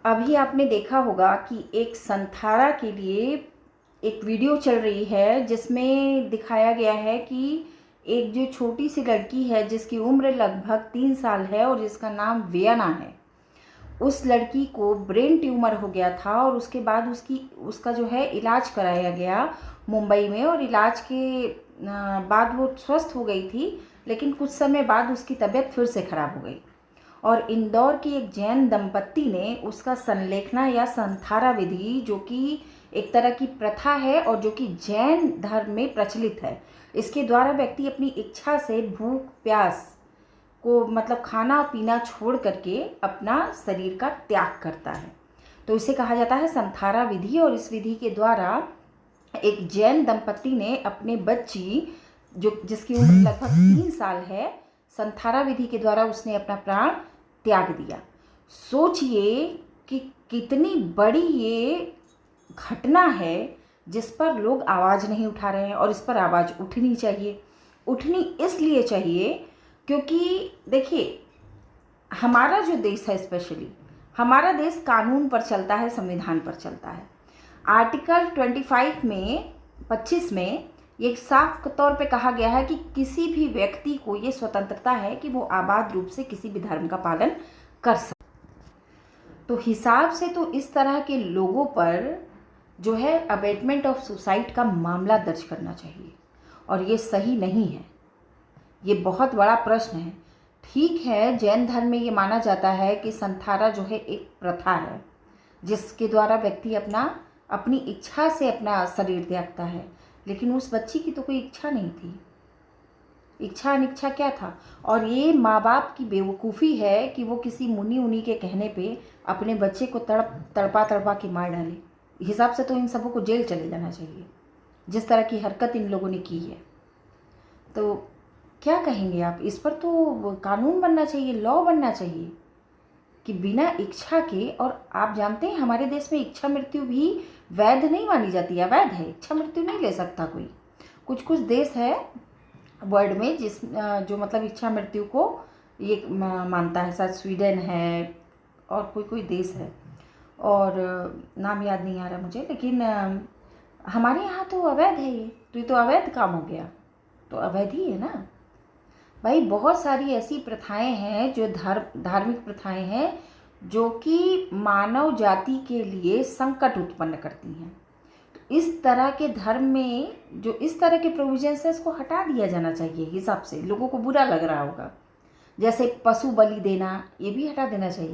अभी आपने देखा होगा कि एक संथारा के लिए एक वीडियो चल रही है जिसमें दिखाया गया है कि एक जो छोटी सी लड़की है जिसकी उम्र लगभग 3 साल है और जिसका नाम वियना है, उस लड़की को ब्रेन ट्यूमर हो गया था और उसके बाद उसका जो है इलाज कराया गया मुंबई में। और इलाज के बाद वो स्वस्थ हो गई थी, लेकिन कुछ समय बाद उसकी तबीयत फिर से खराब हो गई और इंदौर की एक जैन दंपत्ति ने उसका संलेखना या संथारा विधि, जो कि एक तरह की प्रथा है और जो कि जैन धर्म में प्रचलित है, इसके द्वारा व्यक्ति अपनी इच्छा से भूख प्यास को मतलब खाना पीना छोड़ करके अपना शरीर का त्याग करता है। तो इसे कहा जाता है संथारा विधि। और इस विधि के द्वारा एक जैन दंपत्ति ने अपने बच्ची जिसकी उम्र लगभग 3 साल है, संथारा विधि के द्वारा उसने अपना प्राण त्याग दिया। सोचिए कि कितनी बड़ी ये घटना है जिस पर लोग आवाज़ नहीं उठा रहे हैं, और इस पर आवाज़ उठनी चाहिए। उठनी इसलिए चाहिए क्योंकि देखिए, हमारा जो देश है, स्पेशली हमारा देश कानून पर चलता है, संविधान पर चलता है। आर्टिकल 25 में ये साफ तौर पे कहा गया है कि किसी भी व्यक्ति को ये स्वतंत्रता है कि वो आबाद रूप से किसी भी धर्म का पालन कर सकते। तो हिसाब से तो इस तरह के लोगों पर जो है अबेटमेंट ऑफ सुसाइड का मामला दर्ज करना चाहिए, और ये सही नहीं है। ये बहुत बड़ा प्रश्न है। ठीक है, जैन धर्म में ये माना जाता है कि संथारा जो है एक प्रथा है जिसके द्वारा व्यक्ति अपनी इच्छा से अपना शरीर त्यागता है, लेकिन उस बच्ची की तो कोई इच्छा नहीं थी। इच्छा अनिच्छा क्या था? और ये माँ बाप की बेवकूफ़ी है कि वो किसी मुनि उनी के कहने पे अपने बच्चे को तड़पा के मार डाले। हिसाब से तो इन सबों को जेल चले जाना चाहिए, जिस तरह की हरकत इन लोगों ने की है। तो क्या कहेंगे आप इस पर? तो कानून बनना चाहिए, लॉ बनना चाहिए कि बिना इच्छा के। और आप जानते हैं हमारे देश में इच्छा मृत्यु भी वैध नहीं मानी जाती है, अवैध है। इच्छा मृत्यु नहीं ले सकता कोई। कुछ देश है वर्ल्ड में जो मतलब इच्छा मृत्यु को ये मानता है। शायद स्वीडन है और कोई देश है, और नाम याद नहीं आ रहा मुझे, लेकिन हमारे यहाँ तो अवैध है ये तो अवैध काम हो गया। तो अवैध ही है ना भाई। बहुत सारी ऐसी प्रथाएं हैं जो धार्मिक प्रथाएं हैं जो कि मानव जाति के लिए संकट उत्पन्न करती हैं। तो इस तरह के धर्म में जो इस तरह के प्रोविजंस है, इसको हटा दिया जाना चाहिए। हिसाब से लोगों को बुरा लग रहा होगा, जैसे पशु बलि देना, ये भी हटा देना चाहिए।